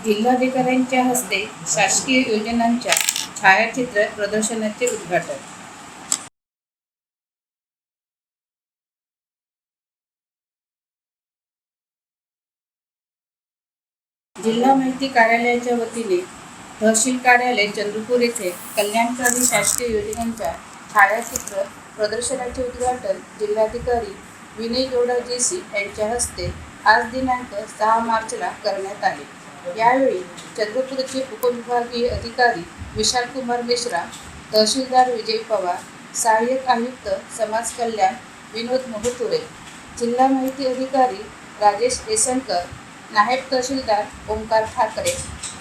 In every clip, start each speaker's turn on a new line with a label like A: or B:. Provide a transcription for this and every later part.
A: जिल्हाधिकाऱ्यांच्या हस्ते शासकीय योजनांच्या छायाचित्र प्रदर्शनाचे उद्घाटन। जिल्हा माहिती कार्यालयाच्या वतीने तहसील कार्यालय चंद्रपूर येथे कल्याणकारी शासकीय योजनांच्या छायाचित्र प्रदर्शनाचे उद्घाटन जिल्हाधिकारी विनय गौडा JC यांच्या हस्ते आज दिनांक 6 मार्चला करण्यात आले। यावेळी चंद्रपूरचे उपविभागीय अधिकारी विशाल कुमार मिश्रा, तहसीलदार विजय पवार, सहाय्यक आयुक्त समाज कल्याण विनोद मोहतुरे, जिल्हा माहिती अधिकारी राजेश एसनकर, नायब तहसीलदार ओंकार ठाकरे,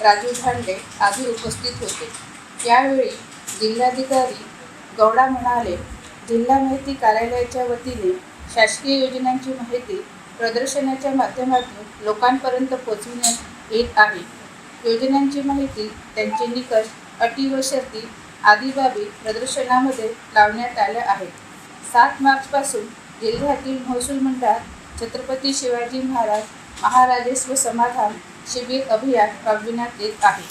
A: राजू धांडे आदी उपस्थित होते। यावेळी जिल्हाधिकारी गौडा म्हणाले, जिल्हा माहिती कार्यालयाच्या वतीने शासकीय योजनांची माहिती प्रदर्शनाच्या माध्यमातून लोकांपर्यंत पोहोचविण्यात येत आहे। योजनांची माहिती, त्यांचे निकष, अटी व शर्ती आदी बाबी प्रदर्शनामध्ये लावण्यात आल्या आहेत। 7 मार्चपासून जिल्ह्यातील महसूल मंडळात छत्रपती शिवाजी महाराज महाराजस्व समाधान शिबिर अभियान राबविण्यात येत आहे।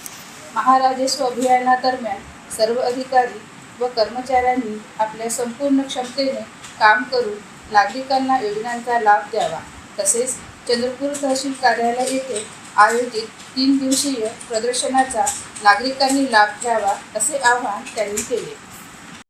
A: महाराजस्व अभियानादरम्यान सर्व अधिकारी व कर्मचाऱ्यांनी आपल्या संपूर्ण क्षमतेने काम करून नागरिकांना योजनांचा लाभ द्यावा। तसेच चंद्रपूर तहसील कार्यालय येथे आयोजित 3 दिवसीय प्रदर्शनाचा नागरिकांनी लाभ घ्यावा असे आवाहन त्यांनी केले।